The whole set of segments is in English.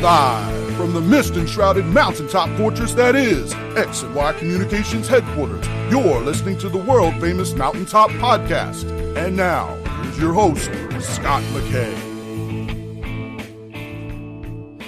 Live from the mist-enshrouded mountaintop fortress that is X and Y Communications headquarters, you're listening to the world-famous Mountaintop Podcast. And now, here's your host, Scot McKay.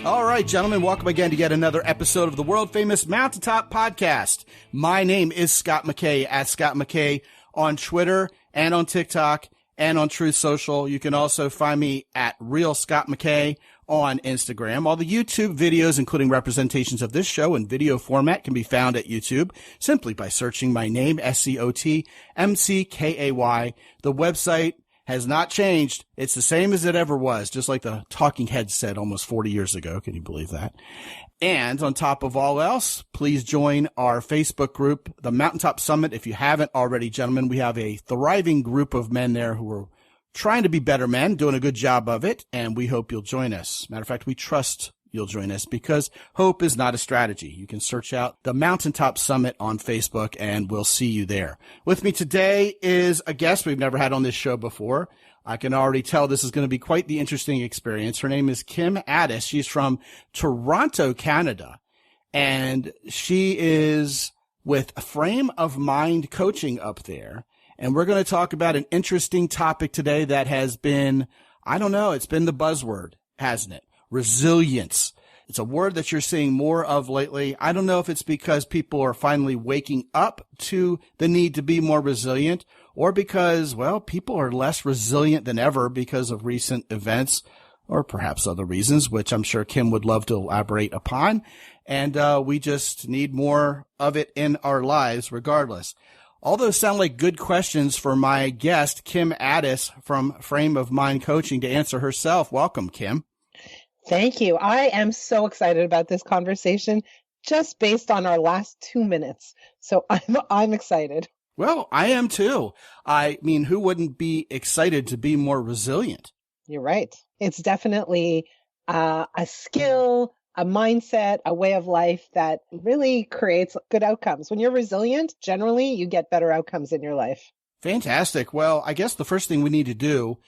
All right, gentlemen, welcome again to yet another episode of the world-famous Mountaintop Podcast. My name is Scot McKay, at Scot McKay on Twitter and on TikTok and on Truth Social. You can also find me at Real Scot McKay on Instagram. All the YouTube videos, including representations of this show in video format, can be found at YouTube simply by searching my name, ScotMckay. The website has not changed. It's the same as it ever was, just like the talking heads said almost 40 years ago. Can you believe that? And on top of all else, please join our Facebook group, the Mountaintop Summit. If you haven't already, gentlemen, we have a thriving group of men there who are trying to be better men, doing a good job of it, and we hope you'll join us. Matter of fact, we trust you'll join us because hope is not a strategy. You can search out the Mountaintop Summit on Facebook, and we'll see you there. With me today is a guest we've never had on this show before. I can already tell this is going to be quite the interesting experience. Her name is Kim Ades. She's from Toronto, Canada, and she is with Frame of Mind Coaching up there. And we're going to talk about an interesting topic today that has been, it's been the buzzword, hasn't it? Resilience. It's a word that you're seeing more of lately. I don't know if it's because people are finally waking up to the need to be more resilient or because, well, people are less resilient than ever because of recent events or perhaps other reasons, which I'm sure Kim would love to elaborate upon. And we just need more of it in our lives regardless. All those sound like good questions for my guest, Kim Ades from Frame of Mind Coaching, to answer herself. Welcome, Kim. Thank you. I am so excited about this conversation just based on our last 2 minutes. So I'm excited. Well, I am too. I mean, who wouldn't be excited to be more resilient? You're right. It's definitely a skill, a mindset, a way of life that really creates good outcomes. When you're resilient, generally you get better outcomes in your life. Fantastic. Well, I guess the first thing we need to do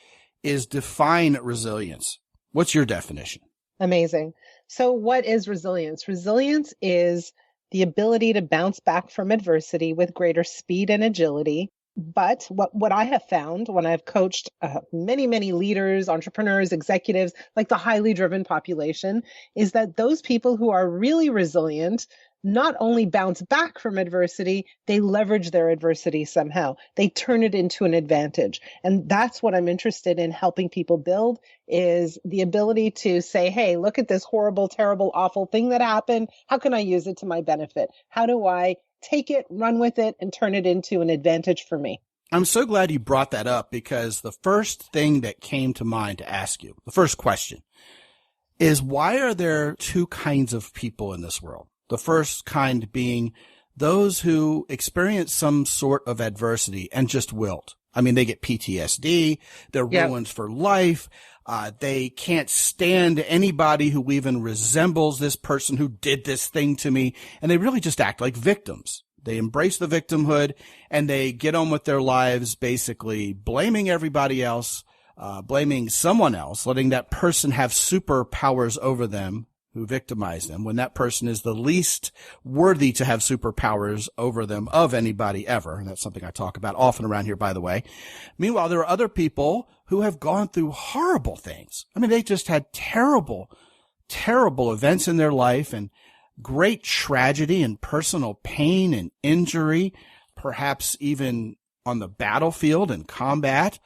is define resilience. What's your definition? Amazing. So what is resilience? Resilience is the ability to bounce back from adversity with greater speed and agility. But what I have found when I've coached many, many leaders, entrepreneurs, executives, like the highly driven population, is that those people who are really resilient not only bounce back from adversity, they leverage their adversity somehow. They turn it into an advantage. And that's what I'm interested in helping people build, is the ability to say, hey, look at this horrible, terrible, awful thing that happened. How can I use it to my benefit? How do I take it, run with it, and turn it into an advantage for me? I'm so glad you brought that up because the first thing that came to mind to ask you, the first question, is why are there two kinds of people in this world? The first kind being those who experience some sort of adversity and just wilt. I mean, they get PTSD, they're ruined for life. They can't stand anybody who even resembles this person who did this thing to me. And they really just act like victims. They embrace the victimhood and they get on with their lives, basically blaming everybody else, blaming someone else, letting that person have superpowers over them who victimize them when that person is the least worthy to have superpowers over them of anybody ever. And that's something I talk about often around here, by the way. Meanwhile, there are other people who have gone through horrible things. I mean, they just had terrible, terrible events in their life and great tragedy and personal pain and injury, perhaps even on the battlefield and combat,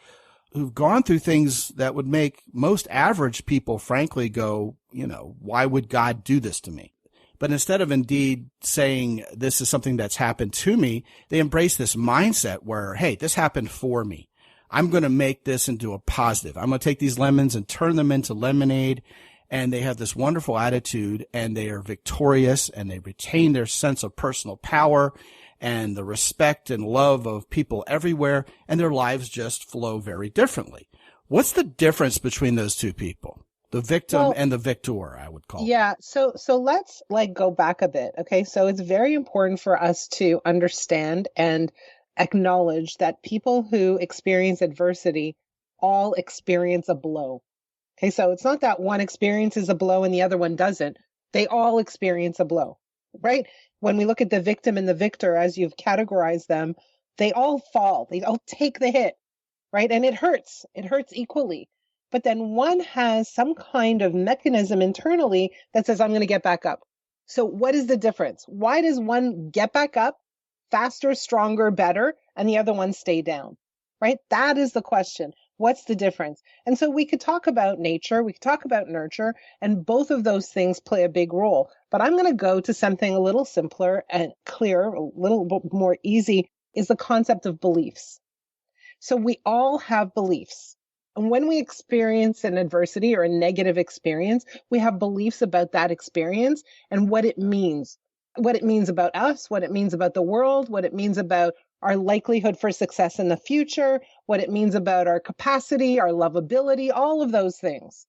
who've gone through things that would make most average people, frankly, go, why would God do this to me? But instead of indeed saying this is something that's happened to me, they embrace this mindset where, hey, this happened for me. I'm going to make this into a positive. I'm going to take these lemons and turn them into lemonade. And they have this wonderful attitude and they are victorious and they retain their sense of personal power and the respect and love of people everywhere. And their lives just flow very differently. What's the difference between those two people? The victim and the victor, I would call it. Yeah. So let's go back a bit. Okay. So it's very important for us to understand and acknowledge that people who experience adversity all experience a blow. Okay, so it's not that one experiences a blow and the other one doesn't. They all experience a blow, right? When we look at the victim and the victor, as you've categorized them, they all fall. They all take the hit, right? And it hurts. It hurts equally. But then one has some kind of mechanism internally that says, I'm going to get back up. So what is the difference? Why does one get back up faster, stronger, better, and the other one stay down, right? That is the question. What's the difference? And so we could talk about nature, we could talk about nurture, and both of those things play a big role. But I'm going to go to something a little simpler and clearer, a little bit more easy, is the concept of beliefs. So we all have beliefs. And when we experience an adversity or a negative experience, we have beliefs about that experience and what it means about us, what it means about the world, what it means about our likelihood for success in the future, what it means about our capacity, our lovability, all of those things.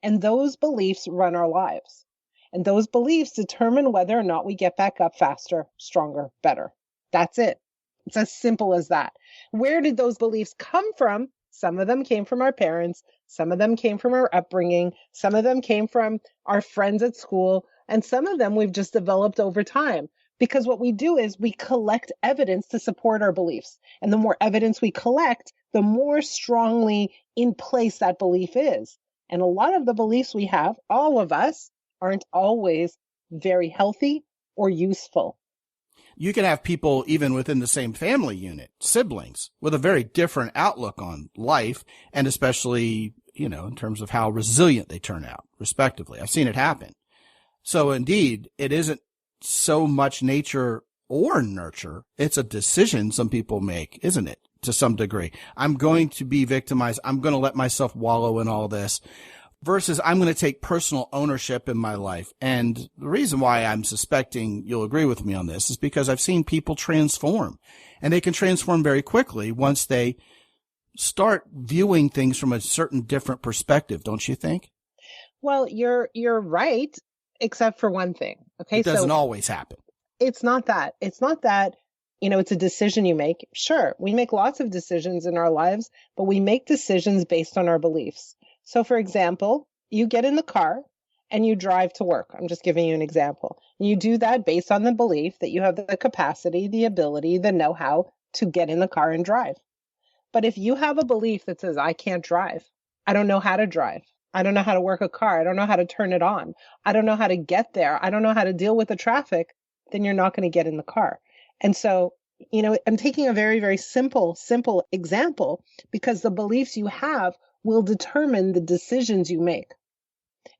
And those beliefs run our lives. And those beliefs determine whether or not we get back up faster, stronger, better. That's it. It's as simple as that. Where did those beliefs come from? Some of them came from our parents. Some of them came from our upbringing. Some of them came from our friends at school. And some of them we've just developed over time. Because what we do is we collect evidence to support our beliefs. And the more evidence we collect, the more strongly in place that belief is. And a lot of the beliefs we have, all of us, aren't always very healthy or useful. You can have people even within the same family unit, siblings, with a very different outlook on life, and especially, in terms of how resilient they turn out, respectively. I've seen it happen. So indeed, it isn't so much nature or nurture. It's a decision some people make, isn't it? To some degree. I'm going to be victimized. I'm going to let myself wallow in all this versus I'm going to take personal ownership in my life. And the reason why I'm suspecting you'll agree with me on this is because I've seen people transform, and they can transform very quickly once they start viewing things from a certain different perspective. Don't you think? Well, you're right. Except for one thing. Okay. It doesn't always happen. It's not that. It's a decision you make. Sure. We make lots of decisions in our lives, but we make decisions based on our beliefs. So for example, you get in the car and you drive to work. I'm just giving you an example. You do that based on the belief that you have the capacity, the ability, the know-how to get in the car and drive. But if you have a belief that says, I can't drive, I don't know how to drive, I don't know how to work a car, I don't know how to turn it on, I don't know how to get there, I don't know how to deal with the traffic, then you're not going to get in the car. And so, I'm taking a very, very simple example because the beliefs you have will determine the decisions you make.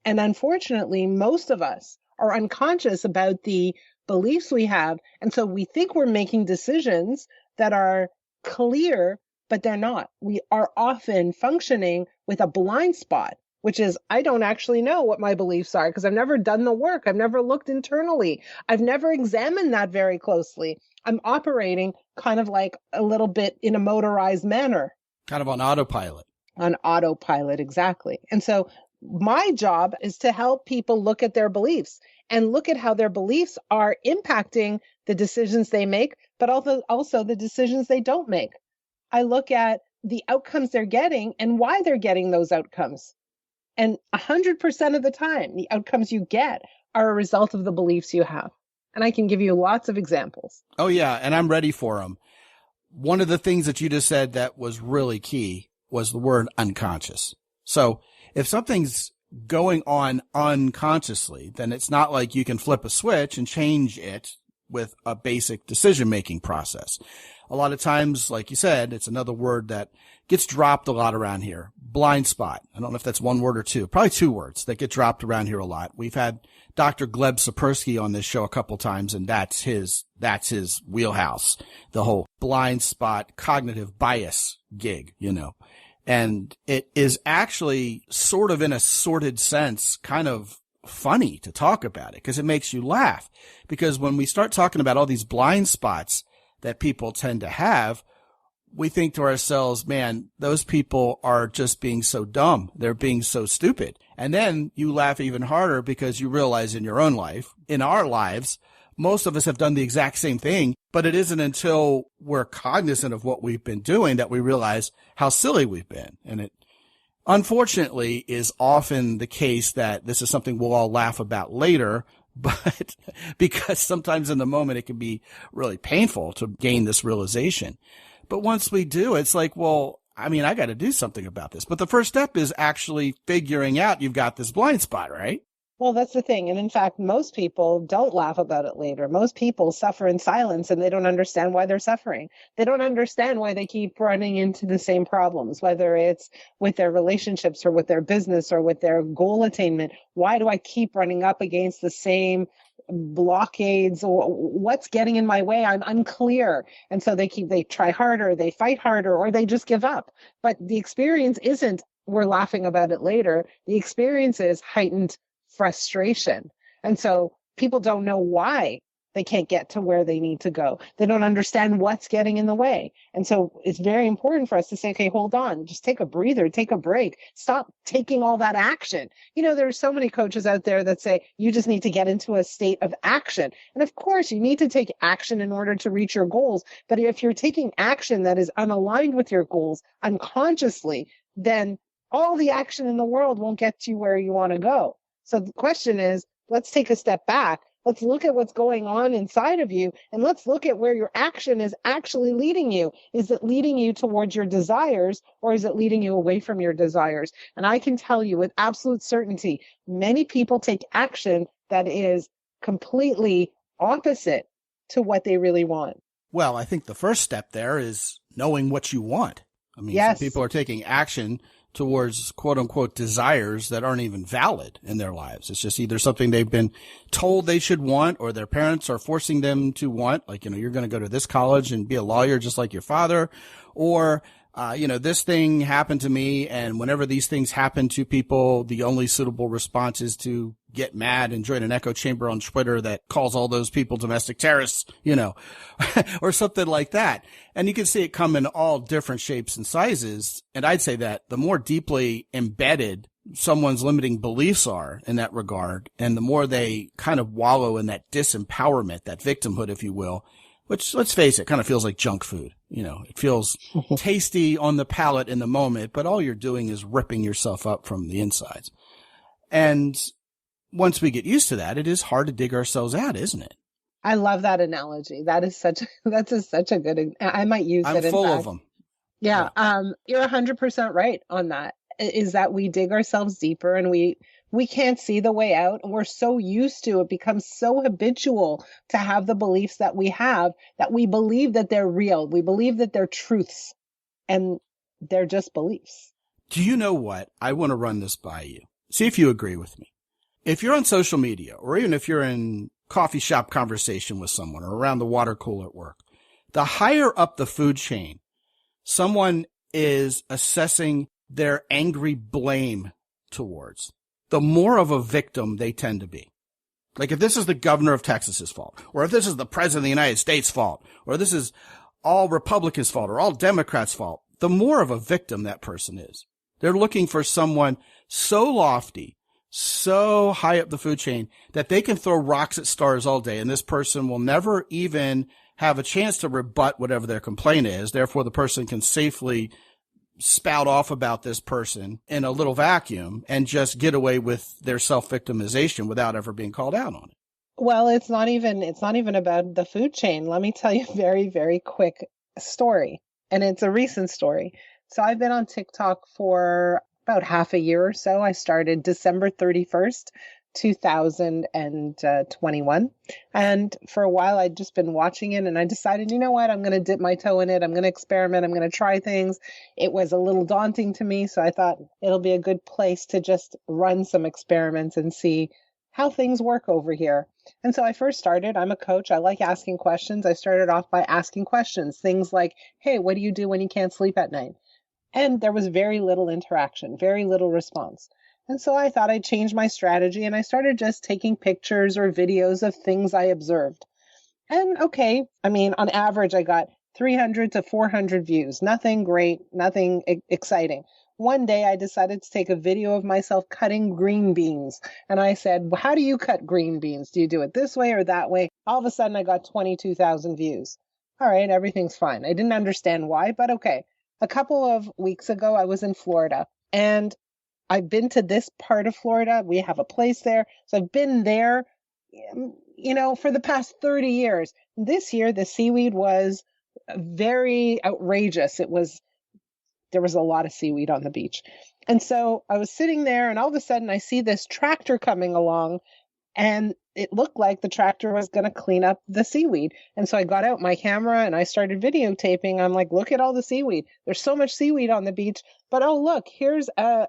And unfortunately, most of us are unconscious about the beliefs we have. And so we think we're making decisions that are clear, but they're not. We are often functioning with a blind spot, which is I don't actually know what my beliefs are because I've never done the work. I've never looked internally. I've never examined that very closely. I'm operating kind of like a little bit in a motorized manner. Kind of on autopilot. On autopilot, exactly. And so my job is to help people look at their beliefs and look at how their beliefs are impacting the decisions they make, but also the decisions they don't make. I look at the outcomes they're getting and why they're getting those outcomes. And 100% of the time, the outcomes you get are a result of the beliefs you have. And I can give you lots of examples. Oh, yeah. And I'm ready for them. One of the things that you just said that was really key was the word unconscious. So if something's going on unconsciously, then it's not like you can flip a switch and change it with a basic decision-making process. A lot of times, like you said, it's another word that gets dropped a lot around here. Blind spot. I don't know if that's one word or two. Probably two words that get dropped around here a lot. We've had Dr. Gleb Sapersky on this show a couple times, and that's his wheelhouse. The whole blind spot cognitive bias gig, And it is actually sort of in a sordid sense kind of funny to talk about it because it makes you laugh. Because when we start talking about all these blind spots that people tend to have, we think to ourselves, man, those people are just being so dumb. They're being so stupid. And then you laugh even harder because you realize in your own life, in our lives, most of us have done the exact same thing, but it isn't until we're cognizant of what we've been doing that we realize how silly we've been. And unfortunately, is often the case that this is something we'll all laugh about later, but because sometimes in the moment it can be really painful to gain this realization. But once we do, it's like, well, I mean, I got to do something about this. But the first step is actually figuring out you've got this blind spot, right? Well, that's the thing. And in fact, most people don't laugh about it later. Most people suffer in silence and they don't understand why they're suffering. They don't understand why they keep running into the same problems, whether it's with their relationships or with their business or with their goal attainment. Why do I keep running up against the same blockades? What's getting in my way? I'm unclear. And so they try harder, they fight harder, or they just give up. But the experience isn't, we're laughing about it later. The experience is heightened frustration. And so people don't know why they can't get to where they need to go. They don't understand what's getting in the way. And so it's very important for us to say, okay, hold on, just take a breather, take a break, stop taking all that action. You know, there are so many coaches out there that say you just need to get into a state of action. And of course, you need to take action in order to reach your goals. But if you're taking action that is unaligned with your goals unconsciously, then all the action in the world won't get you where you want to go. So the question is, let's take a step back. Let's look at what's going on inside of you, and let's look at where your action is actually leading you. Is it leading you towards your desires, or is it leading you away from your desires? And I can tell you with absolute certainty, many people take action that is completely opposite to what they really want. Well, I think the first step there is knowing what you want. I mean, yes. Some people are taking action towards quote unquote desires that aren't even valid in their lives. It's just either something they've been told they should want or their parents are forcing them to want. Like, you're going to go to this college and be a lawyer just like your father, or, this thing happened to me. And whenever these things happen to people, the only suitable response is to get mad and join an echo chamber on Twitter that calls all those people domestic terrorists, or something like that. And you can see it come in all different shapes and sizes. And I'd say that the more deeply embedded someone's limiting beliefs are in that regard, and the more they kind of wallow in that disempowerment, that victimhood, if you will, which, let's face it, kind of feels like junk food. It feels tasty on the palate in the moment, but all you're doing is ripping yourself up from the insides. And once we get used to that, it is hard to dig ourselves out, isn't it? I love that analogy. That's such a good, I might use it. I'm full of them. Yeah. You're 100% right on that, is that we dig ourselves deeper and we can't see the way out. And we're so used to it, becomes so habitual to have the beliefs that we have, that we believe that they're real. We believe that they're truths, and they're just beliefs. Do you know what? I want to run this by you. See if you agree with me. If you're on social media, or even if you're in coffee shop conversation with someone or around the water cooler at work, the higher up the food chain someone is assessing their angry blame towards, the more of a victim they tend to be. Like, if this is the governor of Texas's fault, or if this is the president of the United States' fault, or this is all Republicans' fault or all Democrats' fault, the more of a victim that person is. They're looking for someone so lofty, so high up the food chain, that they can throw rocks at stars all day, and this person will never even have a chance to rebut whatever their complaint is. Therefore, the person can safely spout off about this person in a little vacuum and just get away with their self-victimization without ever being called out on it. Well, it's not even about the food chain. Let me tell you a very, very quick story. And it's a recent story. So I've been on TikTok for about half a year or so. I started December 31st, 2021. And for a while, I'd just been watching it, and I decided, you know what, I'm going to dip my toe in it. I'm going to experiment. I'm going to try things. It was a little daunting to me, so I thought it'll be a good place to just run some experiments and see how things work over here. And so I first started, I'm a coach. I like asking questions. I started off by asking questions, things like, hey, what do you do when you can't sleep at night? And there was very little interaction, very little response. And so I thought I'd change my strategy, and I started just taking pictures or videos of things I observed. And okay, I mean, on average, I got 300 to 400 views. Nothing great, nothing exciting. One day I decided to take a video of myself cutting green beans. And I said, well, how do you cut green beans? Do you do it this way or that way? All of a sudden I got 22,000 views. All right, everything's fine. I didn't understand why, but okay. A couple of weeks ago, I was in Florida. And I've been to this part of Florida. We have a place there. So I've been there, for the past 30 years. This year, the seaweed was very outrageous. There was a lot of seaweed on the beach. And so I was sitting there, and all of a sudden I see this tractor coming along, and it looked like the tractor was going to clean up the seaweed. And so I got out my camera and I started videotaping. I'm like, look at all the seaweed. There's so much seaweed on the beach. But oh, look, here's a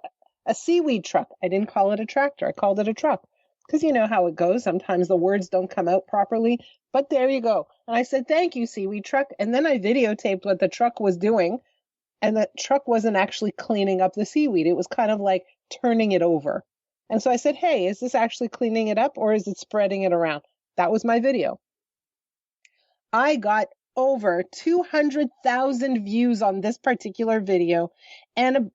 seaweed truck. I didn't call it a tractor. I called it a truck. Because you know how it goes. Sometimes the words don't come out properly. But there you go. And I said, thank you, seaweed truck. And then I videotaped what the truck was doing. And the truck wasn't actually cleaning up the seaweed. It was kind of like turning it over. And so I said, hey, is this actually cleaning it up or is it spreading it around? That was my video. I got over 200,000 views on this particular video and,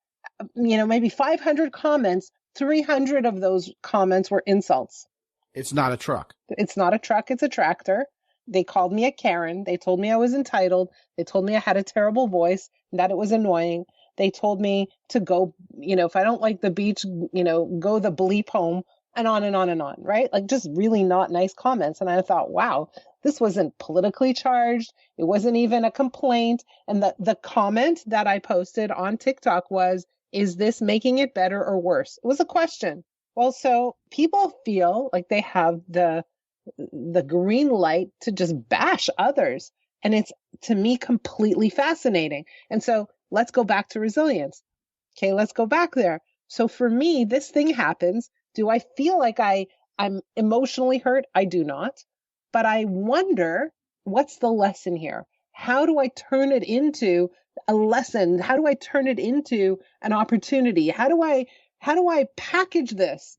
maybe 500 comments. 300 of those comments were insults. It's not a truck. It's not a truck. It's a tractor. They called me a Karen. They told me I was entitled. They told me I had a terrible voice and that it was annoying. They told me to go, if I don't like the beach, go the bleep home, and on and on and on, right? Like just really not nice comments. And I thought, wow, this wasn't politically charged. It wasn't even a complaint. And the comment that I posted on TikTok was, is this making it better or worse? It was a question. Well, so people feel like they have the green light to just bash others. And it's, to me, completely fascinating. And so let's go back to resilience. Okay, let's go back there. So for me, this thing happens. Do I feel like I'm emotionally hurt? I do not. But I wonder, what's the lesson here? How do I turn it into a lesson? How do I turn it into an opportunity? How do I package this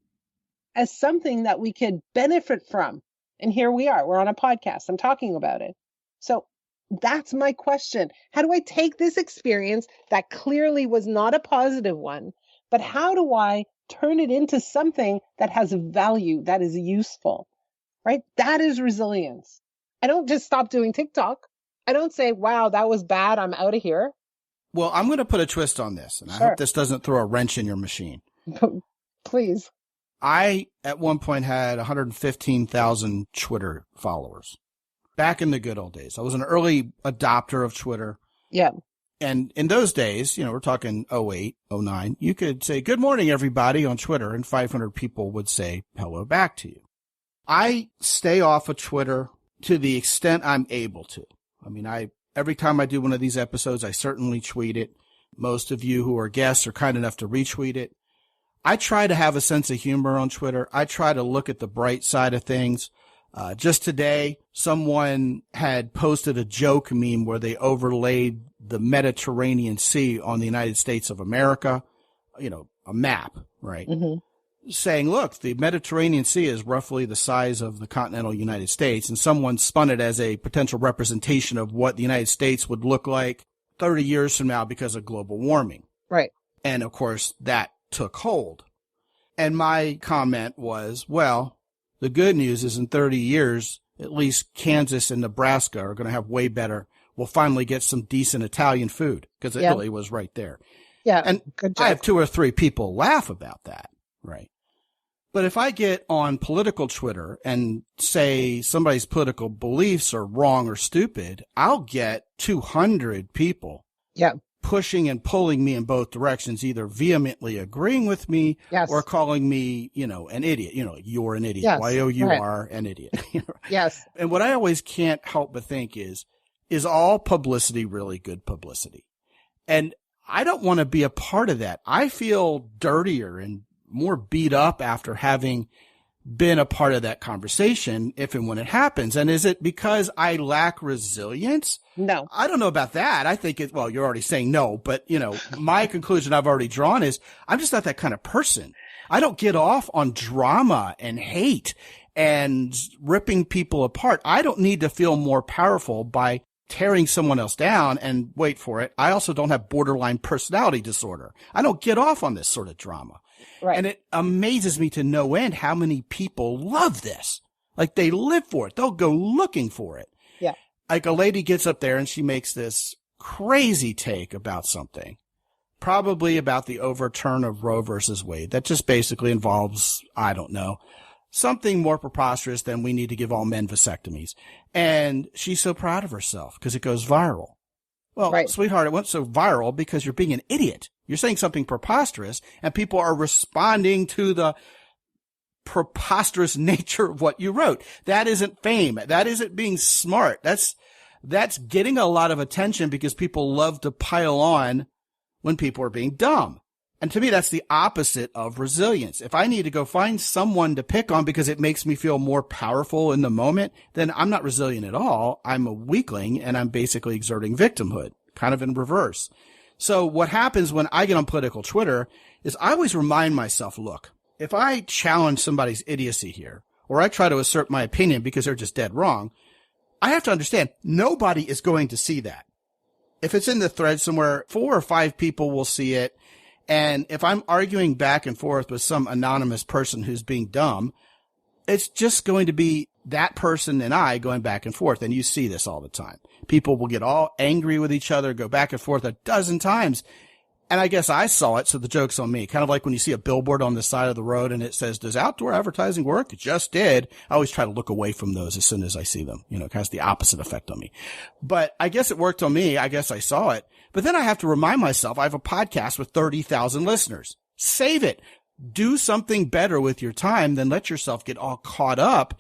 as something that we could benefit from? And here we are. We're on a podcast. I'm talking about it. So that's my question. How do I take this experience that clearly was not a positive one, but how do I turn it into something that has value, that is useful, right? That is resilience. I don't just stop doing TikTok. I don't say, wow, that was bad. I'm out of here. Well, I'm going to put a twist on this, and I hope this doesn't throw a wrench in your machine. Please. I, at one point, had 115,000 Twitter followers. Back in the good old days. I was an early adopter of Twitter. Yeah. And in those days, we're talking 08, 09, you could say, good morning, everybody, on Twitter, and 500 people would say hello back to you. I stay off of Twitter to the extent I'm able to. I mean, every time I do one of these episodes, I certainly tweet it. Most of you who are guests are kind enough to retweet it. I try to have a sense of humor on Twitter. I try to look at the bright side of things. Just today, someone had posted a joke meme where they overlaid the Mediterranean Sea on the United States of America, a map, right? Mm-hmm. Saying, look, the Mediterranean Sea is roughly the size of the continental United States. And someone spun it as a potential representation of what the United States would look like 30 years from now because of global warming. Right. And of course, that took hold. And my comment was, well, the good news is in 30 years, at least Kansas and Nebraska are going to have way better. We'll finally get some decent Italian food because it really was right there. Yeah. And I have 2 or 3 people laugh about that. Right. But if I get on political Twitter and say somebody's political beliefs are wrong or stupid, I'll get 200 people pushing and pulling me in both directions, either vehemently agreeing with me or calling me, an idiot. You're an idiot. Yes. Y-O-U-R, an idiot. Yes. And what I always can't help but think is all publicity really good publicity? And I don't want to be a part of that. I feel dirtier and more beat up after having been a part of that conversation if and when it happens. And is it because I lack resilience? No. I don't know about that. I think well, you're already saying no, but my conclusion I've already drawn is I'm just not that kind of person. I don't get off on drama and hate and ripping people apart. I don't need to feel more powerful by tearing someone else down. And wait for it, I also don't have borderline personality disorder. I don't get off on this sort of drama. Right. And it amazes me to no end how many people love this. Like they live for it. They'll go looking for it. Yeah. Like a lady gets up there and she makes this crazy take about something. probably about the overturn of Roe versus Wade. That just basically involves, I don't know, something more preposterous than we need to give all men vasectomies. And she's so proud of herself because it goes viral. Well, Right. sweetheart, it went so viral because you're being an idiot. You're saying something preposterous and people are responding to the preposterous nature of what you wrote. That isn't fame. That isn't being smart. That's getting a lot of attention because people love to pile on when people are being dumb. And to me, that's the opposite of resilience. If I need to go find someone to pick on because it makes me feel more powerful in the moment, then I'm not resilient at all. I'm a weakling and I'm basically exerting victimhood, kind of in reverse. So what happens when I get on political Twitter is I always remind myself, look, if I challenge somebody's idiocy here, or I try to assert my opinion because they're just dead wrong, I have to understand nobody is going to see that. If it's in the thread somewhere, 4 or 5 people will see it. And if I'm arguing back and forth with some anonymous person who's being dumb, it's just going to be that person and I going back and forth. And you see this all the time. People will get all angry with each other, go back and forth a dozen times. And I guess I saw it, so the joke's on me. Kind of like when you see a billboard on the side of the road and it says, does outdoor advertising work? It just did. I always try to look away from those as soon as I see them. You know, it has the opposite effect on me. But I guess it worked on me. I guess I saw it. But then I have to remind myself I have a podcast with 30,000 listeners. Save it. Do something better with your time than let yourself get all caught up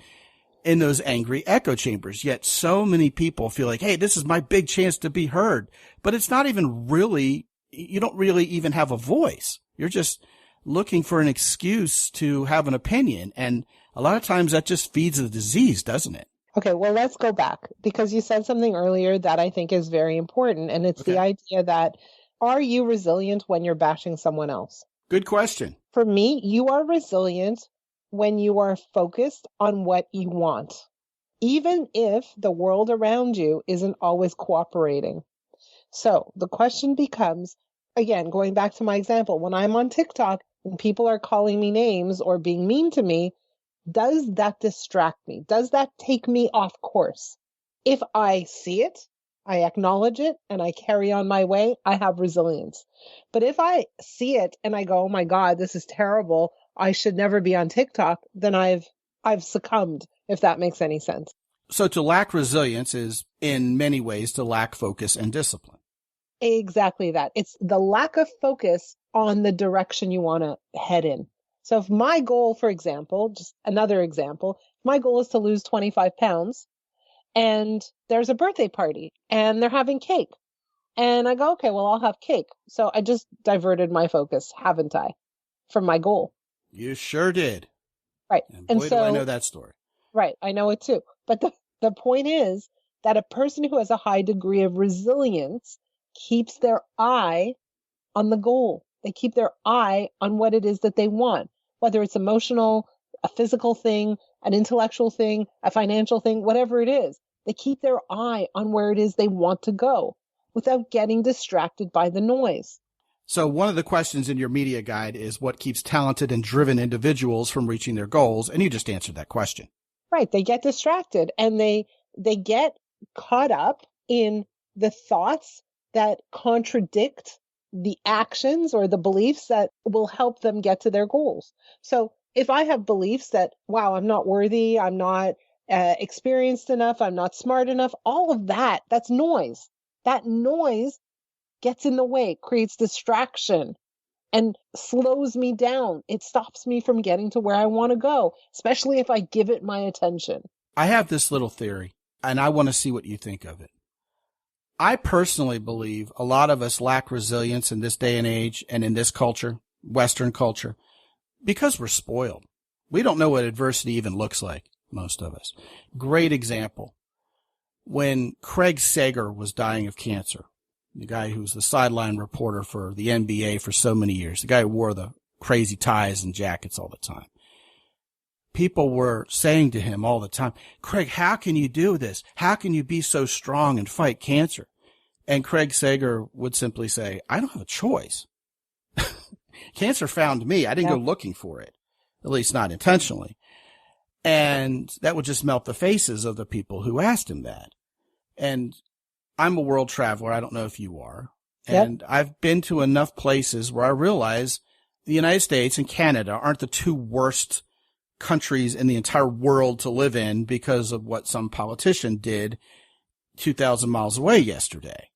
in those angry echo chambers. Yet so many people feel like, hey, this is my big chance to be heard. But it's not even really, you don't really even have a voice. You're just looking for an excuse to have an opinion. And a lot of times that just feeds the disease, doesn't it? Okay, well, let's go back because you said something earlier that I think is very important. And it's the idea that, are you resilient when you're bashing someone else? Good question. For me, you are resilient when you are focused on what you want, even if the world around you isn't always cooperating. So the question becomes, again, going back to my example, when I'm on TikTok and people are calling me names or being mean to me, does that distract me? Does that take me off course? If I see it, I acknowledge it, and I carry on my way, I have resilience. But if I see it and I go, oh my God, this is terrible, I should never be on TikTok, then I've succumbed, if that makes any sense. So to lack resilience is in many ways to lack focus and discipline. Exactly that. It's the lack of focus on the direction you want to head in. So if my goal, for example, just another example, my goal is to lose 25 pounds and there's a birthday party and they're having cake. And I go, okay, well, I'll have cake. So I just diverted my focus, haven't I, from my goal? You sure did. Right. And boy, do I know that story. Right. I know it too. But the point is that a person who has a high degree of resilience keeps their eye on the goal. They keep their eye on what it is that they want, whether it's emotional, a physical thing, an intellectual thing, a financial thing, whatever it is. They keep their eye on where it is they want to go without getting distracted by the noise. So one of the questions in your media guide is what keeps talented and driven individuals from reaching their goals. And you just answered that question. Right. They get distracted and they get caught up in the thoughts that contradict the actions or the beliefs that will help them get to their goals. So if I have beliefs that, wow, I'm not worthy, I'm not experienced enough, I'm not smart enough, all of that, that's noise. That noise gets in the way, creates distraction, and slows me down. It stops me from getting to where I want to go, especially if I give it my attention. I have this little theory, and I want to see what you think of it. I personally believe a lot of us lack resilience in this day and age and in this culture, Western culture, because we're spoiled. We don't know what adversity even looks like, most of us. Great example. When Craig Sager was dying of cancer, the guy who was the sideline reporter for the NBA for so many years, the guy who wore the crazy ties and jackets all the time. People were saying to him all the time, Craig, how can you do this? How can you be so strong and fight cancer? And Craig Sager would simply say, I don't have a choice. Cancer found me. I didn't go looking for it, at least not intentionally. And that would just melt the faces of the people who asked him that. And I'm a world traveler. I don't know if you are. And I've been to enough places where I realize the United States and Canada aren't the two worst countries in the entire world to live in because of what some politician did 2,000 miles away yesterday.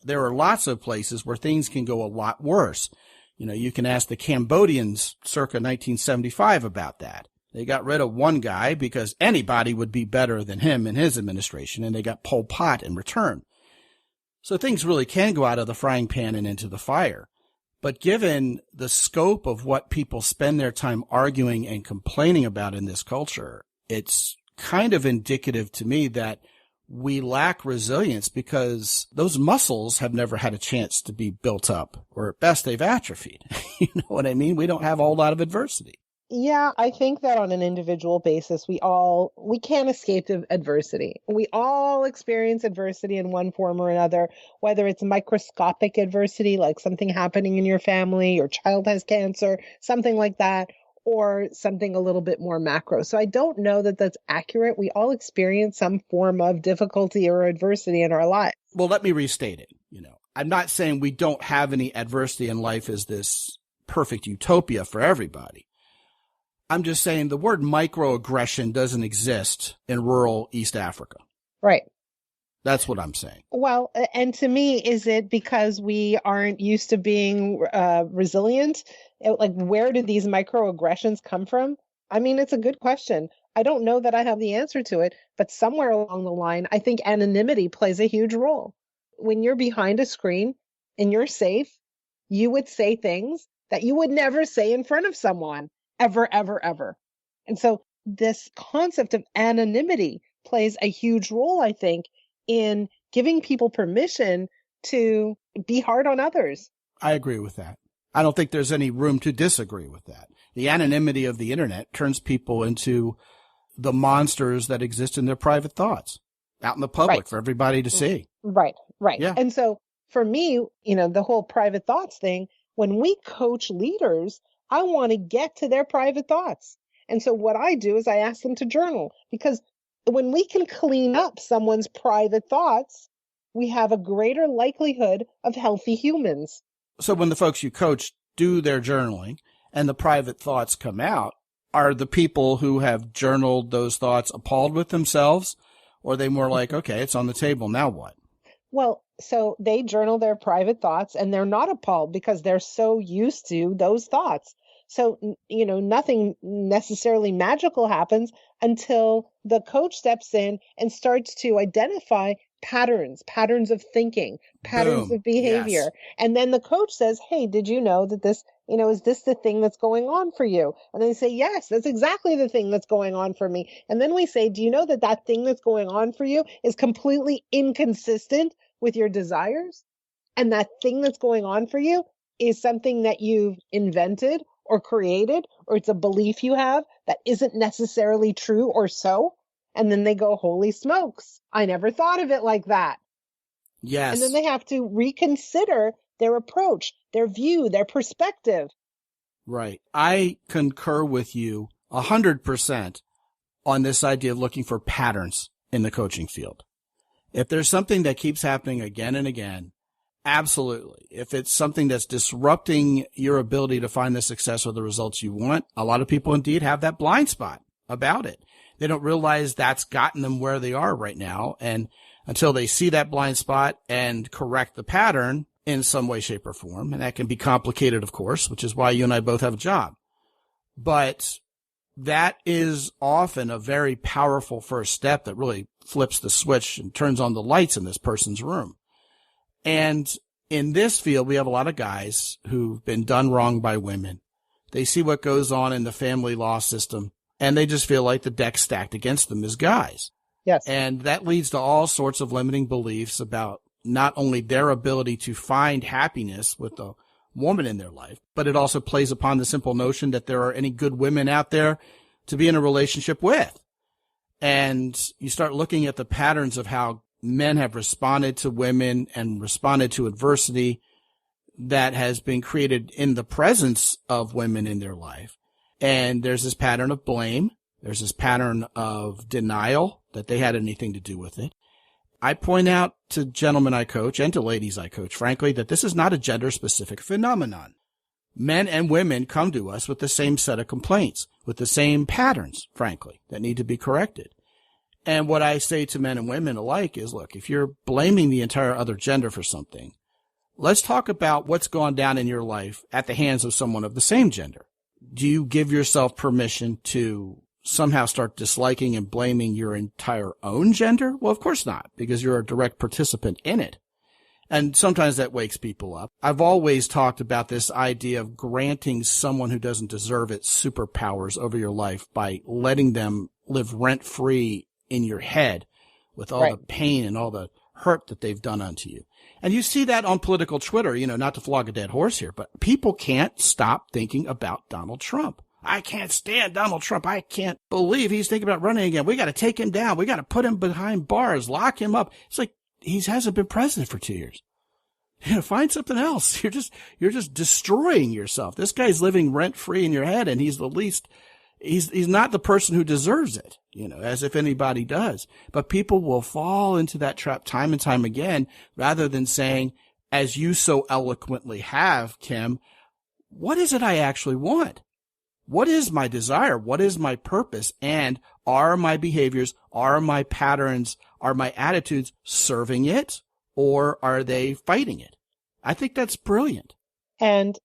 There are lots of places where things can go a lot worse. You know, you can ask the Cambodians circa 1975 about that. They got rid of one guy because anybody would be better than him in his administration, and they got Pol Pot in return. So things really can go out of the frying pan and into the fire. But given the scope of what people spend their time arguing and complaining about in this culture, it's kind of indicative to me that we lack resilience because those muscles have never had a chance to be built up, or at best they've atrophied. You know what I mean? We don't have a whole lot of adversity. Yeah, I think that on an individual basis, we can't escape adversity. We all experience adversity in one form or another, whether it's microscopic adversity, like something happening in your family, your child has cancer, something like that, or something a little bit more macro. So I don't know that that's accurate. We all experience some form of difficulty or adversity in our life. Well, let me restate it. You know, I'm not saying we don't have any adversity in life as this perfect utopia for everybody. I'm just saying the word microaggression doesn't exist in rural East Africa. Right. That's what I'm saying. Well, and to me, is it because we aren't used to being resilient? Like, where do these microaggressions come from? I mean, it's a good question. I don't know that I have the answer to it, but somewhere along the line, I think anonymity plays a huge role. When you're behind a screen and you're safe, you would say things that you would never say in front of someone. Ever, ever, ever. And so this concept of anonymity plays a huge role, I think, in giving people permission to be hard on others. I agree with that. I don't think there's any room to disagree with that. The anonymity of the internet turns people into the monsters that exist in their private thoughts out in the public for everybody to see. Right. Yeah. And so for me, you know, the whole private thoughts thing, when we coach leaders, I want to get to their private thoughts. And so what I do is I ask them to journal, because when we can clean up someone's private thoughts, we have a greater likelihood of healthy humans. So when the folks you coach do their journaling and the private thoughts come out, are the people who have journaled those thoughts appalled with themselves? Or are they more like, okay, it's on the table, now what? Well, so they journal their private thoughts and they're not appalled because they're so used to those thoughts. So, you know, nothing necessarily magical happens until the coach steps in and starts to identify patterns of thinking, patterns of behavior. Yes. And then the coach says, hey, did you know that this, you know, is this the thing that's going on for you? And they say, yes, that's exactly the thing that's going on for me. And then we say, do you know that that thing that's going on for you is completely inconsistent with your desires? And that thing that's going on for you is something that you've invented or created, or it's a belief you have that isn't necessarily true or so. And then they go, holy smokes, I never thought of it like that. Yes. And then they have to reconsider their approach, their view, their perspective. Right. I concur with you 100% on this idea of looking for patterns in the coaching field. If there's something that keeps happening again and again, absolutely. If it's something that's disrupting your ability to find the success or the results you want, a lot of people indeed have that blind spot about it. They don't realize that's gotten them where they are right now. And until they see that blind spot and correct the pattern in some way, shape, or form, and that can be complicated, of course, which is why you and I both have a job. But that is often a very powerful first step that really flips the switch and turns on the lights in this person's room. And in this field, we have a lot of guys who've been done wrong by women. They see what goes on in the family law system, and they just feel like the deck's stacked against them as guys. Yes. And that leads to all sorts of limiting beliefs about not only their ability to find happiness with a woman in their life, but it also plays upon the simple notion that there are any good women out there to be in a relationship with. And you start looking at the patterns of how men have responded to women and responded to adversity that has been created in the presence of women in their life. And there's this pattern of blame. There's this pattern of denial that they had anything to do with it. I point out to gentlemen I coach and to ladies I coach, frankly, that this is not a gender-specific phenomenon. Men and women come to us with the same set of complaints, with the same patterns, frankly, that need to be corrected. And what I say to men and women alike is, look, if you're blaming the entire other gender for something, let's talk about what's gone down in your life at the hands of someone of the same gender. Do you give yourself permission to somehow start disliking and blaming your entire own gender? Well, of course not, because you're a direct participant in it. And sometimes that wakes people up. I've always talked about this idea of granting someone who doesn't deserve it superpowers over your life by letting them live rent-free in your head with all the pain and all the hurt that they've done unto you. And you see that on political Twitter, not to flog a dead horse here, but people can't stop thinking about Donald Trump. I can't stand Donald Trump. I can't believe he's thinking about running again. We got to take him down. We got to put him behind bars, lock him up. It's like he hasn't been president for 2 years. Find something else. You're just destroying yourself. This guy's living rent free in your head, and he's not the person who deserves it, as if anybody does. But people will fall into that trap time and time again, rather than saying, as you so eloquently have, Kim, what is it I actually want? What is my desire? What is my purpose? And are my behaviors, are my patterns, are my attitudes serving it, or are they fighting it? I think that's brilliant. And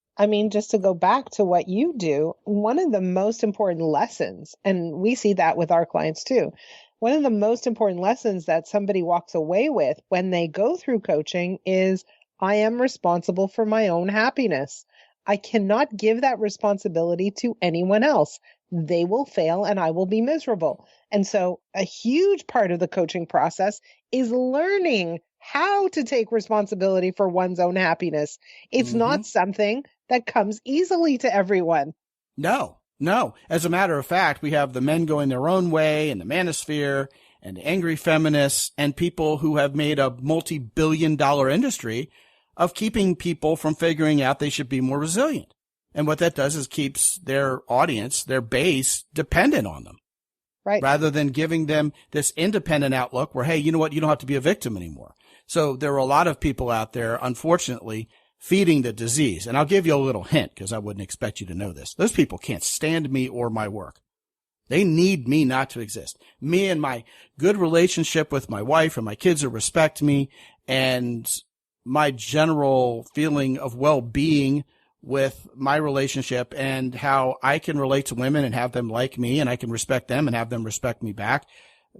just to go back to what you do, one of the most important lessons, and we see that with our clients too, one of the most important lessons that somebody walks away with when they go through coaching is, I am responsible for my own happiness. I cannot give that responsibility to anyone else. They will fail and I will be miserable. And so a huge part of the coaching process is learning how to take responsibility for one's own happiness. It's not something that comes easily to everyone. No. As a matter of fact, we have the men going their own way and the manosphere and angry feminists and people who have made a multi-billion-dollar industry of keeping people from figuring out they should be more resilient. And what that does is keeps their audience, their base, dependent on them. Right. Rather than giving them this independent outlook where, hey, you know what? You don't have to be a victim anymore. So there are a lot of people out there, unfortunately, feeding the disease. And I'll give you a little hint because I wouldn't expect you to know this. Those people can't stand me or my work. They need me not to exist. Me and my good relationship with my wife and my kids who respect me and my general feeling of well-being with my relationship and how I can relate to women and have them like me and I can respect them and have them respect me back.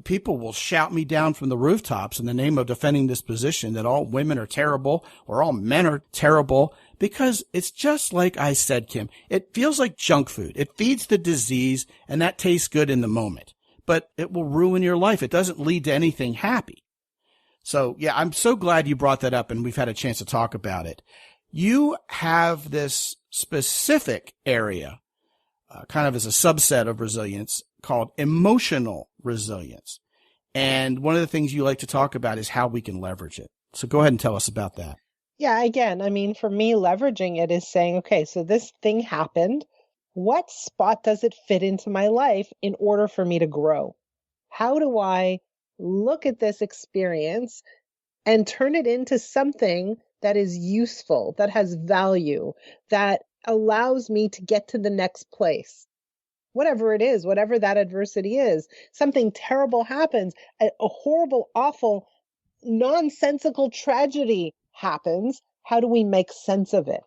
People will shout me down from the rooftops in the name of defending this position that all women are terrible or all men are terrible, because it's just like I said, Kim, it feels like junk food. It feeds the disease and that tastes good in the moment, but it will ruin your life. It doesn't lead to anything happy. So yeah, I'm so glad you brought that up and we've had a chance to talk about it. You have this specific area, kind of as a subset of resilience called emotional resilience. And one of the things you like to talk about is how we can leverage it. So go ahead and tell us about that. Yeah, again, for me, leveraging it is saying, okay, so this thing happened. What spot does it fit into my life in order for me to grow? How do I look at this experience and turn it into something that is useful, that has value, that allows me to get to the next place? Whatever it is, whatever that adversity is, something terrible happens, a horrible, awful, nonsensical tragedy happens. How do we make sense of it?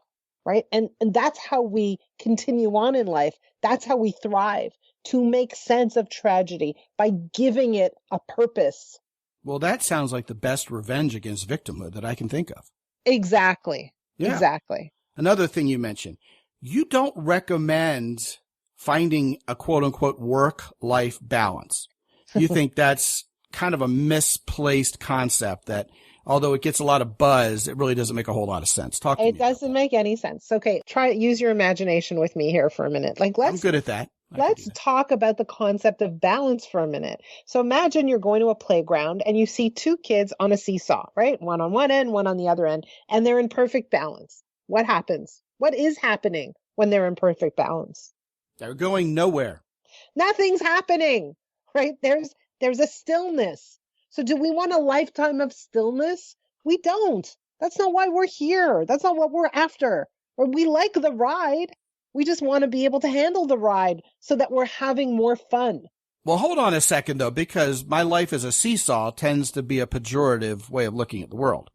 Right? And that's how we continue on in life. That's how we thrive, to make sense of tragedy by giving it a purpose. Well, that sounds like the best revenge against victimhood that I can think of. Exactly. Yeah. Exactly. Another thing you mentioned, you don't recommend finding a quote unquote work-life balance. You think that's kind of a misplaced concept that, although it gets a lot of buzz, it really doesn't make a whole lot of sense. Talk to me. It doesn't make any sense. Okay, use your imagination with me here for a minute. I'm good at that. Let's talk about the concept of balance for a minute. So imagine you're going to a playground and you see two kids on a seesaw, right? One on one end, one on the other end, and they're in perfect balance. What happens? What is happening when they're in perfect balance? They're going nowhere. Nothing's happening, right? There's a stillness. So do we want a lifetime of stillness? We don't. That's not why we're here. That's not what we're after. Or we like the ride. We just want to be able to handle the ride so that we're having more fun. Well, hold on a second, though, because my life as a seesaw tends to be a pejorative way of looking at the world.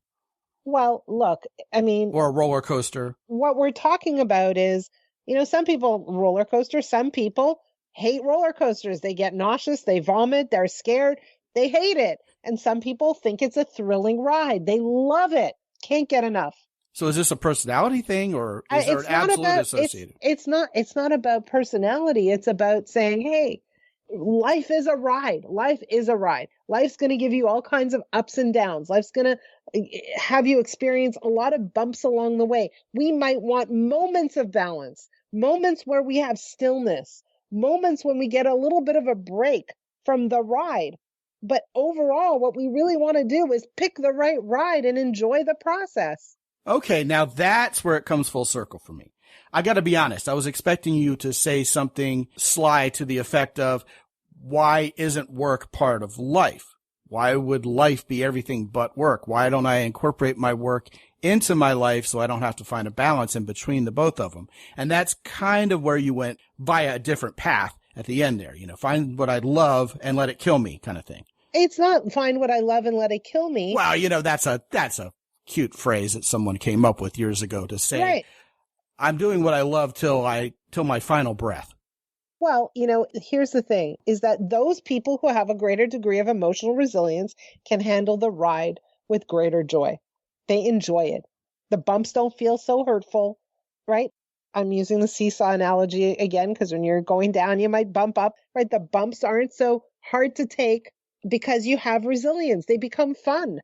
Well, look, I mean... Or a roller coaster. What we're talking about is, some people roller coasters, some people hate roller coasters. They get nauseous, they vomit, they're scared, they hate it. And some people think it's a thrilling ride. They love it. Can't get enough. So is this a personality thing, or is there an absolute associated? It's not about personality. It's about saying, hey, life is a ride. Life is a ride. Life's going to give you all kinds of ups and downs. Life's going to have you experience a lot of bumps along the way. We might want moments of balance, moments where we have stillness, moments when we get a little bit of a break from the ride. But overall, what we really want to do is pick the right ride and enjoy the process. Okay, now that's where it comes full circle for me. I got to be honest. I was expecting you to say something sly to the effect of, why isn't work part of life? Why would life be everything but work? Why don't I incorporate my work into my life so I don't have to find a balance in between the both of them? And that's kind of where you went via a different path at the end there. Find what I love and let it kill me kind of thing. It's not find what I love and let it kill me. Well, that's a cute phrase that someone came up with years ago to say, right. I'm doing what I love till my final breath. Well, here's the thing, is that those people who have a greater degree of emotional resilience can handle the ride with greater joy. They enjoy it. The bumps don't feel so hurtful, right? I'm using the seesaw analogy again, because when you're going down, you might bump up, right? The bumps aren't so hard to take because you have resilience. They become fun.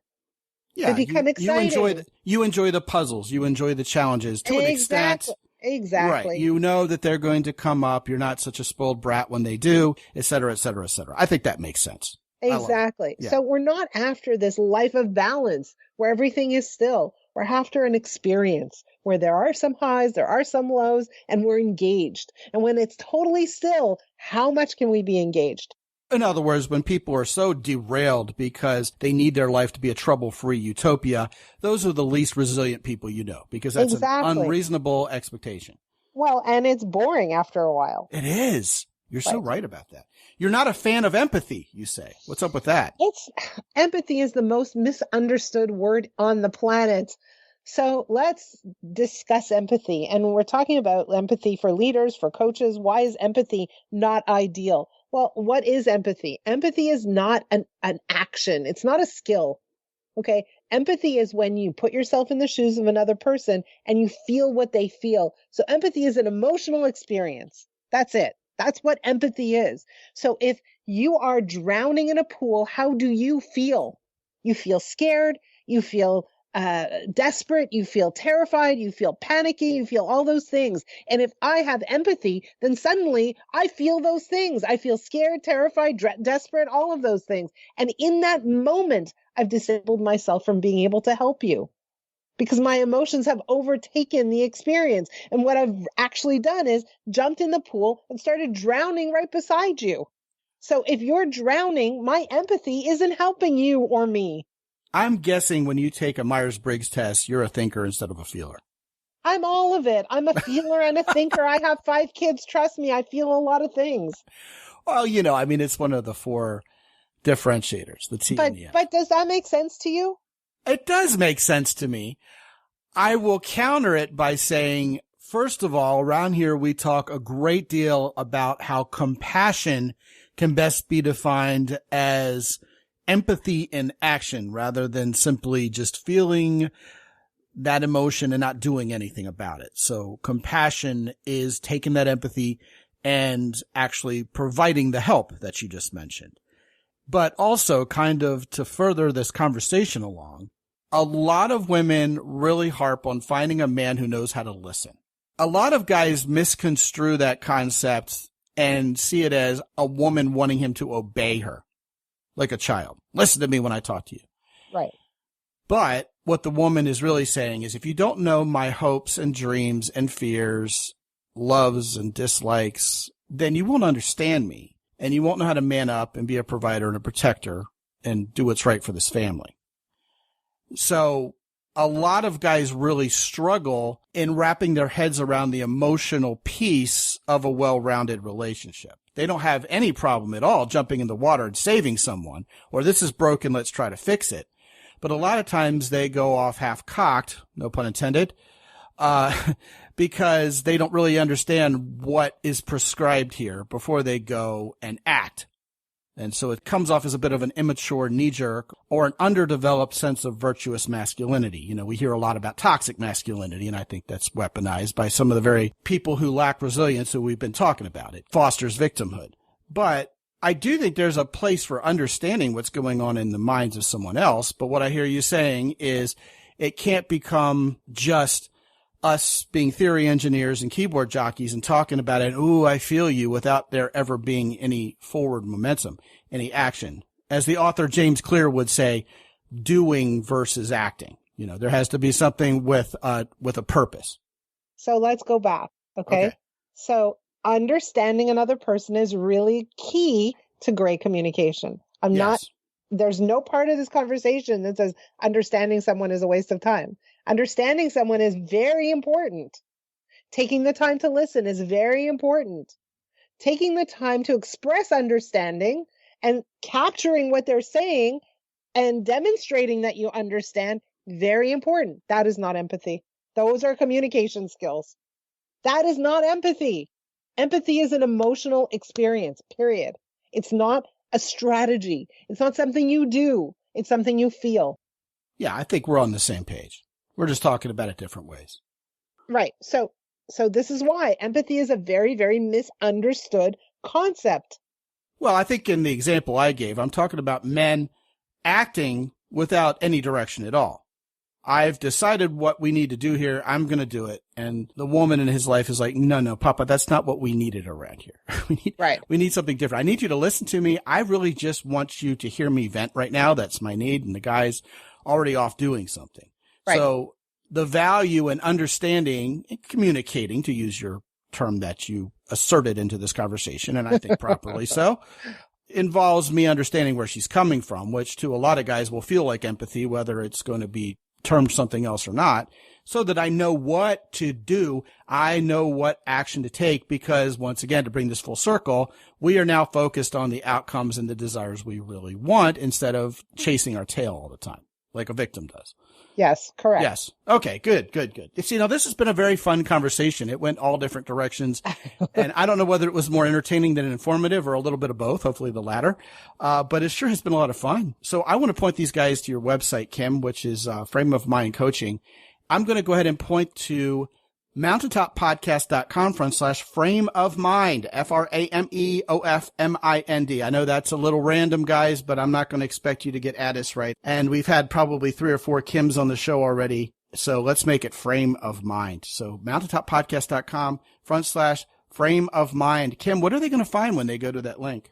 Yeah, they become exciting. You enjoy the puzzles. You enjoy the challenges to an extent. Exactly. Right. You know that they're going to come up. You're not such a spoiled brat when they do, et cetera, et cetera, et cetera. I think that makes sense. Exactly. Yeah. So we're not after this life of balance where everything is still. We're after an experience where there are some highs, there are some lows, and we're engaged. And when it's totally still, how much can we be engaged? In other words, when people are so derailed because they need their life to be a trouble-free utopia, those are the least resilient people because that's an unreasonable expectation. Well, and it's boring after a while. It is. You're so right about that. You're not a fan of empathy, you say. What's up with that? Empathy is the most misunderstood word on the planet. So let's discuss empathy. And we're talking about empathy for leaders, for coaches. Why is empathy not ideal? Well, what is empathy? Empathy is not an action. It's not a skill. Okay. Empathy is when you put yourself in the shoes of another person and you feel what they feel. So empathy is an emotional experience. That's it. That's what empathy is. So if you are drowning in a pool, how do you feel? You feel scared. You feel desperate, you feel terrified, you feel panicky, you feel all those things. And if I have empathy, then suddenly I feel those things. I feel scared, terrified, desperate, all of those things. And in that moment, I've disabled myself from being able to help you because my emotions have overtaken the experience. And what I've actually done is jumped in the pool and started drowning right beside you. So if you're drowning, my empathy isn't helping you or me. I'm guessing when you take a Myers-Briggs test, you're a thinker instead of a feeler. I'm all of it. I'm a feeler and a thinker. I have 5 kids. Trust me, I feel a lot of things. Well, it's one of the 4 differentiators, the T and the F. But does that make sense to you? It does make sense to me. I will counter it by saying, first of all, around here we talk a great deal about how compassion can best be defined as empathy in action rather than simply just feeling that emotion and not doing anything about it. So compassion is taking that empathy and actually providing the help that you just mentioned. But also kind of to further this conversation along, a lot of women really harp on finding a man who knows how to listen. A lot of guys misconstrue that concept and see it as a woman wanting him to obey her. Like a child. Listen to me when I talk to you. Right. But what the woman is really saying is if you don't know my hopes and dreams and fears, loves and dislikes, then you won't understand me and you won't know how to man up and be a provider and a protector and do what's right for this family. So a lot of guys really struggle in wrapping their heads around the emotional piece of a well-rounded relationship. They don't have any problem at all jumping in the water and saving someone, or this is broken, let's try to fix it. But a lot of times they go off half-cocked, no pun intended, because they don't really understand what is prescribed here before they go and act. And so it comes off as a bit of an immature knee-jerk or an underdeveloped sense of virtuous masculinity. You know, we hear a lot about toxic masculinity, and I think that's weaponized by some of the very people who lack resilience who we've been talking about. It fosters victimhood. But I do think there's a place for understanding what's going on in the minds of someone else. But what I hear you saying is it can't become just us being theory engineers and keyboard jockeys and talking about it, ooh, I feel you, without there ever being any forward momentum, any action. As the author James Clear would say, doing versus acting. You know, there has to be something with a purpose. So let's go back. Okay. So understanding another person is really key to great communication. There's no part of this conversation that says understanding someone is a waste of time. Understanding someone is very important. Taking the time to listen is very important. Taking the time to express understanding and capturing what they're saying and demonstrating that you understand, very important. That is not empathy. Those are communication skills. That is not empathy. Empathy is an emotional experience, period. It's not a strategy. It's not something you do. It's something you feel. Yeah, I think we're on the same page. We're just talking about it different ways. Right. So this is why empathy is a very, very misunderstood concept. Well, I think in the example I gave, I'm talking about men acting without any direction at all. I've decided what we need to do here. I'm going to do it. And the woman in his life is like, no, Papa, that's not what we needed around here. We need something different. I need you to listen to me. I really just want you to hear me vent right now. That's my need. And the guy's already off doing something. Right. So the value in understanding and communicating, to use your term that you asserted into this conversation, and I think properly so, involves me understanding where she's coming from, which to a lot of guys will feel like empathy, whether it's going to be termed something else or not, so that I know what to do. I know what action to take because, once again, to bring this full circle, we are now focused on the outcomes and the desires we really want instead of chasing our tail all the time, like a victim does. Yes, correct. Yes. Okay, good. See, now this has been a very fun conversation. It went all different directions, and I don't know whether it was more entertaining than informative or a little bit of both, hopefully the latter, but it sure has been a lot of fun. So I want to point these guys to your website, Kim, which is Frame of Mind Coaching. I'm going to go ahead and point to mountaintoppodcast.com/frame of mind, FRAMEOFMIND. I know that's a little random, guys, but I'm not going to expect you to get Ades right. And we've had probably 3 or 4 Kims on the show already. So let's make it frame of mind. So mountaintoppodcast.com/frame of mind. Kim, what are they going to find when they go to that link?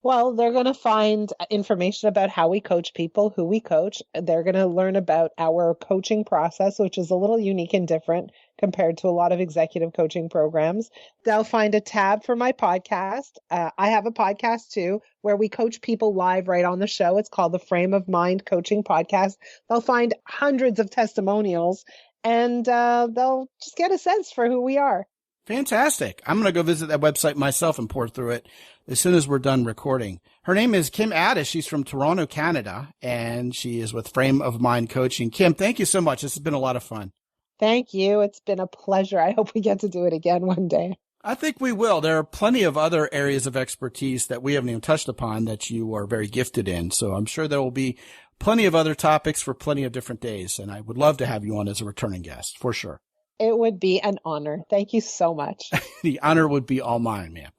Well, they're going to find information about how we coach people, who we coach. They're going to learn about our coaching process, which is a little unique and different compared to a lot of executive coaching programs. They'll find a tab for my podcast. I have a podcast too, where we coach people live right on the show. It's called the Frame of Mind Coaching Podcast. They'll find hundreds of testimonials and they'll just get a sense for who we are. Fantastic. I'm going to go visit that website myself and pour through it as soon as we're done recording. Her name is Kim Ades. She's from Toronto, Canada, and she is with Frame of Mind Coaching. Kim, thank you so much. This has been a lot of fun. Thank you. It's been a pleasure. I hope we get to do it again one day. I think we will. There are plenty of other areas of expertise that we haven't even touched upon that you are very gifted in. So I'm sure there will be plenty of other topics for plenty of different days. And I would love to have you on as a returning guest, for sure. It would be an honor. Thank you so much. The honor would be all mine, ma'am.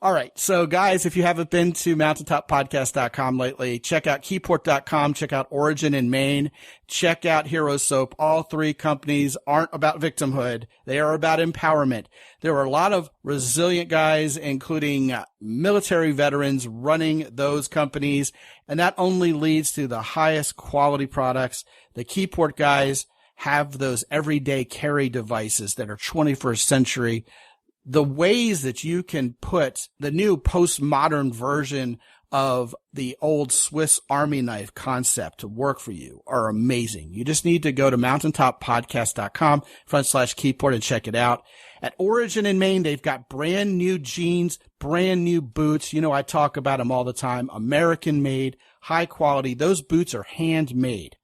All right. So guys, if you haven't been to mountaintoppodcast.com lately, check out keyport.com, check out Origin in Maine, check out Hero Soap. All 3 companies aren't about victimhood. They are about empowerment. There are a lot of resilient guys, including military veterans, running those companies. And that only leads to the highest quality products. The Keyport guys have those everyday carry devices that are 21st century. the ways that you can put the new postmodern version of the old Swiss Army knife concept to work for you are amazing. You just need to go to mountaintoppodcast.com/keyboard and check it out. At Origin in Maine, they've got brand new jeans, brand new boots. You know, I talk about them all the time. American made, high quality. Those boots are handmade,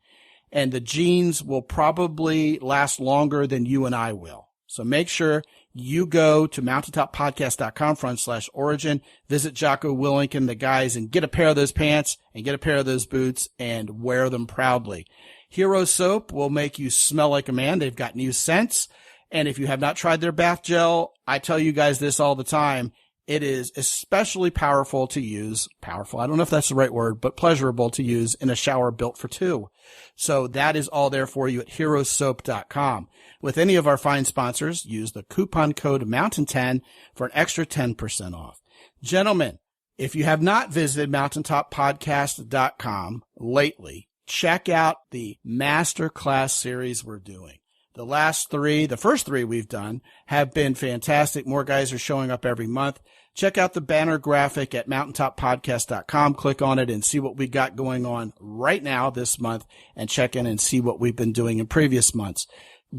and the jeans will probably last longer than you and I will. So make sure you go to mountaintoppodcast.com/origin, visit Jocko Willink and the guys, and get a pair of those pants and get a pair of those boots and wear them proudly. Hero Soap will make you smell like a man. They've got new scents. And if you have not tried their bath gel, I tell you guys this all the time. It is especially powerful to use. Powerful, I don't know if that's the right word, but pleasurable to use in a shower built for two. So that is all there for you at herosoap.com. With any of our fine sponsors, use the coupon code MOUNTAIN10 for an extra 10% off. Gentlemen, if you have not visited mountaintoppodcast.com lately, check out the masterclass series we're doing. The first three we've done have been fantastic. More guys are showing up every month. Check out the banner graphic at mountaintoppodcast.com. Click on it and see what we got going on right now this month, and check in and see what we've been doing in previous months.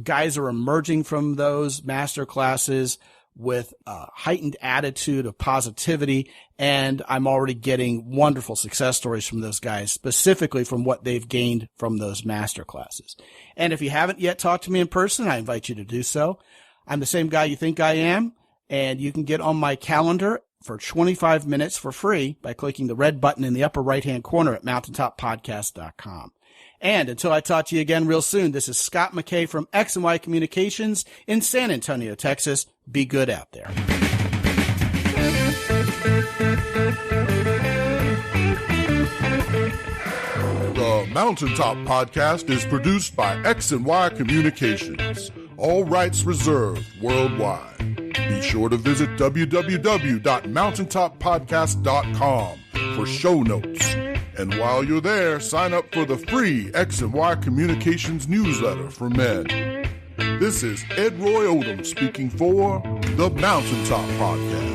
Guys are emerging from those master classes with a heightened attitude of positivity, and I'm already getting wonderful success stories from those guys, specifically from what they've gained from those master classes. And if you haven't yet talked to me in person, I invite you to do so. I'm the same guy you think I am, and you can get on my calendar for 25 minutes for free by clicking the red button in the upper right-hand corner at mountaintoppodcast.com. And until I talk to you again real soon, this is Scott McKay from X&Y Communications in San Antonio, Texas. Be good out there. The Mountaintop Podcast is produced by X&Y Communications. All rights reserved worldwide. Be sure to visit www.mountaintoppodcast.com for show notes. And while you're there, sign up for the free X&Y Communications newsletter for men. This is Ed Roy Odom speaking for the Mountaintop Podcast.